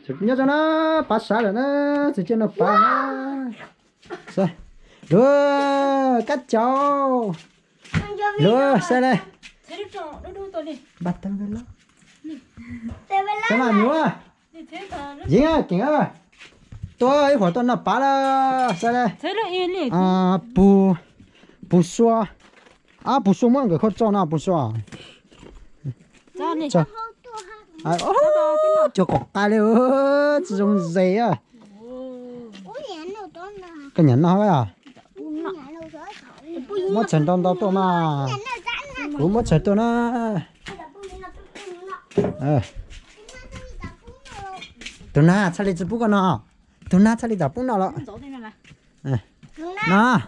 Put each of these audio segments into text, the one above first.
nhớ cho nó bắt xa rồi nó chỉ cho nó phá rồi đưa cắt cháu đưa xe đây bắt tay về lo xem mà nhúa dính à kính ơi tôi hồi tôi nó phá là xe đây à bù xua à bù xua mọi người không cho nào bù xua cho à cho có cái nữa chỉ dùng giấy à cái nhẫn nó à mất chân đông đâu tôi mà cũng mất chân tôi nó tôi na chạy đi chụp cái nó tôi na chạy đi chụp cái nó rồi na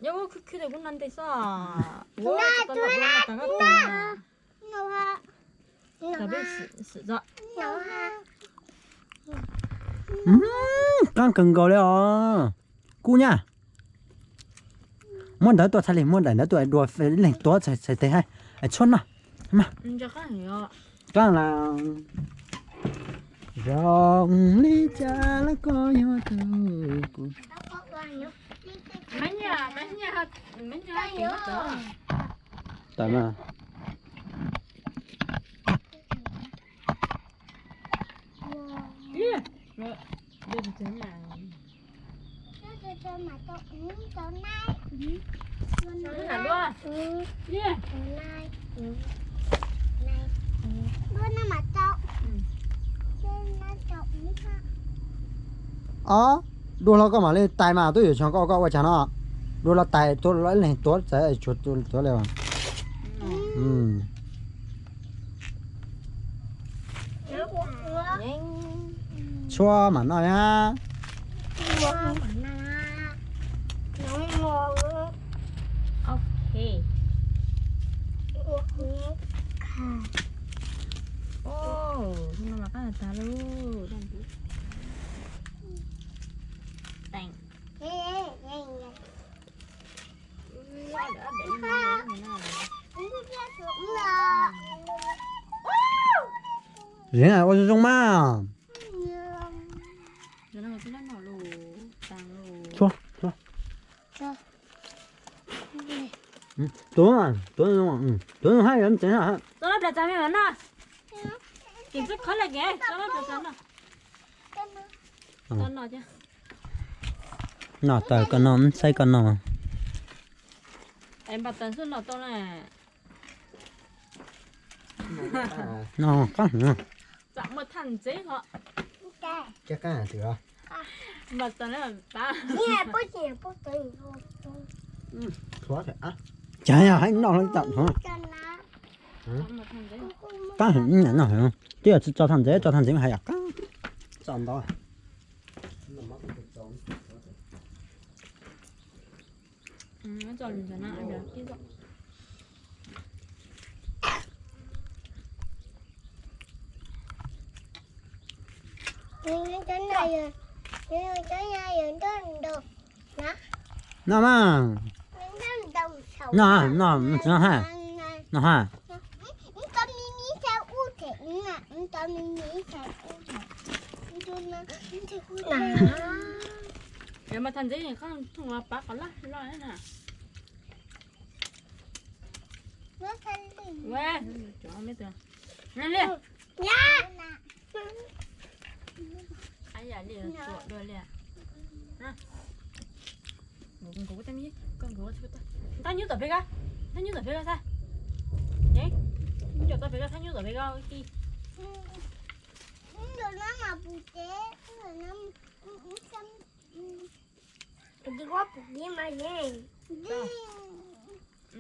영어 크크를 못난 데서 con cần gọi đấy cu nha muốn đỡ tôi thay muốn đỡ tôi đùa phải lên tôi sẽ thấy hay chôn nào mà con là rong ly cha là có nhau từ mấy nhà kiểu đó tại mà đây là thế nào đua nó có mà lên tài mà tôi ở trong có qua chả nó đua là tài tôi lấy lên tốt sẽ chuột tôi lên chua mà nó nhá ok nó mà cái ta luôn tành riêng à ôi trong mà chua tối hai人等下tôi nói trả mẹ nó kiểm soát khó là ghê tôi nói trả nó tôi nói chứ nó tại con nó xây con nó em bắt tần số nó tôi này nó có nữa chẳng một thằng chế họ chắc cái này được bắt tần là ta khó thể á chả nhà hay nó lên tận thôi cá hình như nào hả tiếc là cho thằng dễ hay à cá chọn đó nó chọn cho nó ăn được cái giọng nó mà nó ha em mà thằng dễ thì không thằng là bác có lo đấy nè Quê, cho mấy tờ. Nhanh lên. Dạ. Ai giờ đi rồi rồi liền. Ha. Một con gấu tao nhí, con gấu cho tao. Tao nhớ tao phải ra. Tao nhớ tao phải ra sao? Nhé. Cho tao phải ra tao nhớ tao phải ra đi. Rồi nó mà bù té, rồi nó xăm. Đi góp đi mà nhé.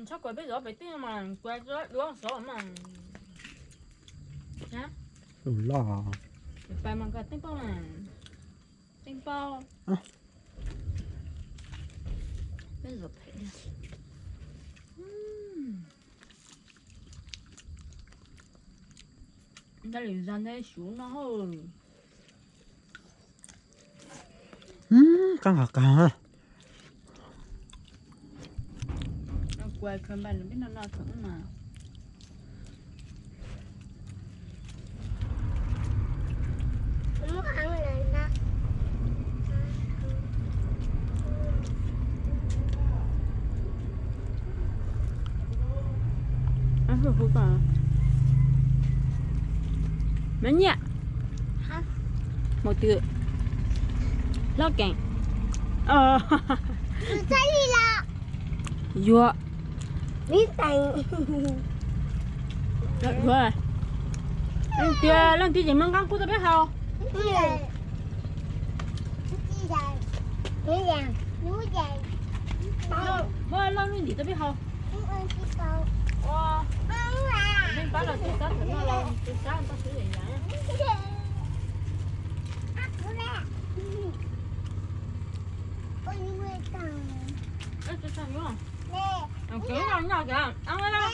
Chắc quay bây giờ phải tin mà quay rồi đúng số mà. Hả? lo Phải mà cái tiếng bao này. Tiếng bao. Bây giờ phải. Đã liều ra đây xuống nó hơn. căng hả căng Quay cơm bàn biết nó thử mà. 会不干。mấy nhẹ Hả? một từ lo kèn Sai đi là dùa biết tặng. dùa lần kia gì mang con của tao biết không Đi dài. Núi vàng. Núi vàng. bơi lâu đi tao biết không nên phải là tôi sáng thì nó lâu tôi sáng tao xử lý vậy tôi sao nữa ăn kỹ đâu nhau kìa ăn lên đâu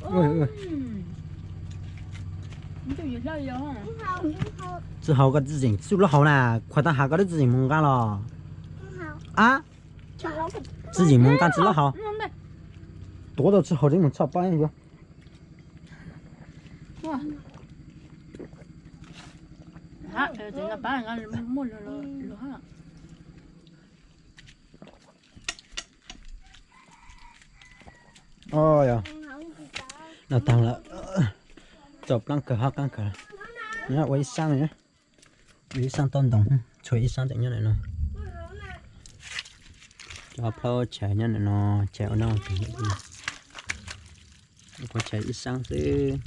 ôi cái gì lâu vậy không 之后个之前做了好呢，快到下个的之前蒙干了啊，之前蒙干吃了好， không đây 多到之后的蒙吃饱一个。 哇啊这个把人家摸了哈 哦呀，那当了，走不啷个好干个，你看我一上呢，我一上动动，吹一上怎样的呢？cho phô chạy nhân này nó chạy ở đâu thì có chạy ít sang chứ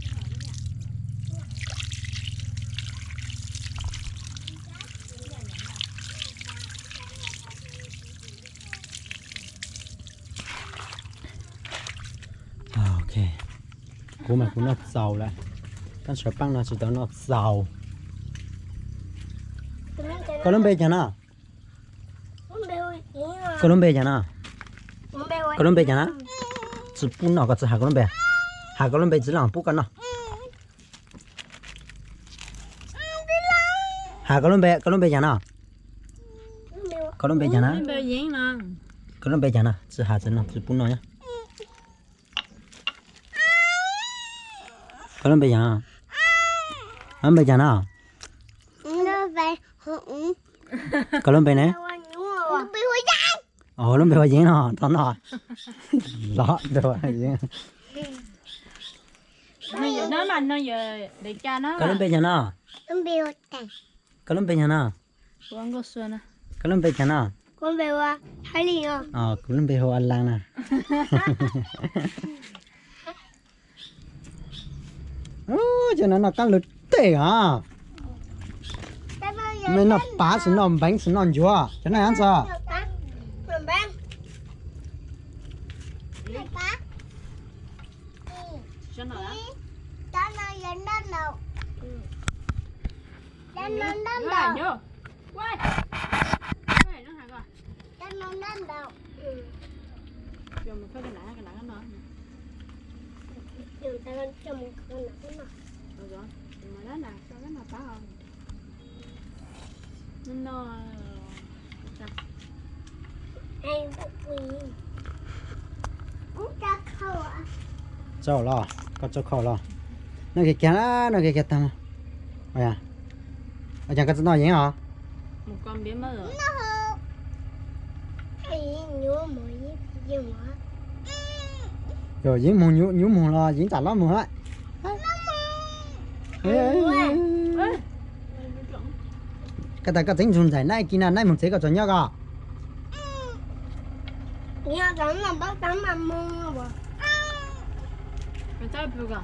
ok của mà cũng nó giàu lại con sợi băng nó chỉ tao nó giàu có lắm bây giờ nào có lắm bây giờ nào có lắm bây giờ nào chỉ bún nào có chỉ hai có lắm bây hai có lắm bây chỉ làm bún cái nào hai có lắm bây giờ nào có lắm bây giờ nào bây giờ nè có lắm bây giờ nào chỉ hai chỉ nào chỉ bún nào nhá có lắm bây giờ không bây giờ nào có lắm bây này lắm bây giờ nó tao nó đó rồi nó mà nó giờ để cha nó có lắm bây giờ nó có lắm bây giờ nó con có xuân à có lắm bây giờ nó con về qua hai liền à có lắm bây giờ ăn lang nè cho nó căng lực tệ à mình nó bá sự nó bánh sự nó chúa cho nó ăn sao cho nó đó vô quay quay nó hả coi cho mình phải cái nãy nó rồi mà nó nè sao cái nào phá không nó cho lo có cho khẩu lo nó cái tao ôi à ở chẳng có nó gì hả một con bé mới rồi rồi dính mùng lo dính chả lo mùng lại cái ta có tính dùng giải này kia này mình sẽ có cho nhau cả nhà tắm là bác tắm mà mưa rồi cái tay bự cả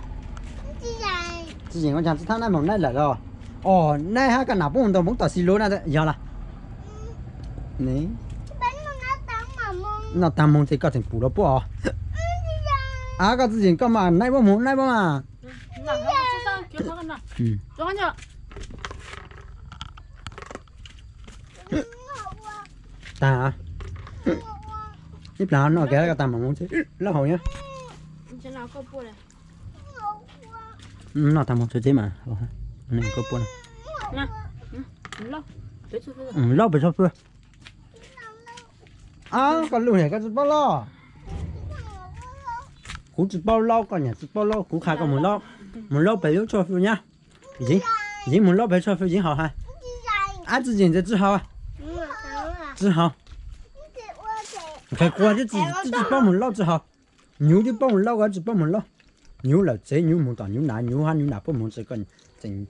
之前我讲是他那蒙那来了哦那还个哪不懂蒙到西路那的要了你那当蒙这个成补了不哦啊个之前干嘛那不蒙那不嘛cho anh nhở ta tiếp là nó kéo cái tầm mà muốn chứ nó hồi nhá trên nào có bùa này nó tầm một chứ mà này có bùa nè lo bị sao chưa con lùi này cái bao lo cú chỉ bao lo con nhà chỉ bao lo cú khai con một lo bị lúc cho phiêu nhá gì một lo bị cho phiêu gì hảo ha之前在治好啊治好 phải qua chứ chỉ bao một lâu chứ hả nhiều chứ bao một lâu chỉ bao một lâu nhiều là chế nhiều một tảng nhiều nà bao một sẽ còn thành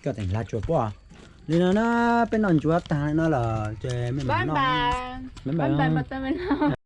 cái thành là chuột quá nên nó bên non chuột ta nó là chơi mấy bye nó bye bye bye bye bye bye bye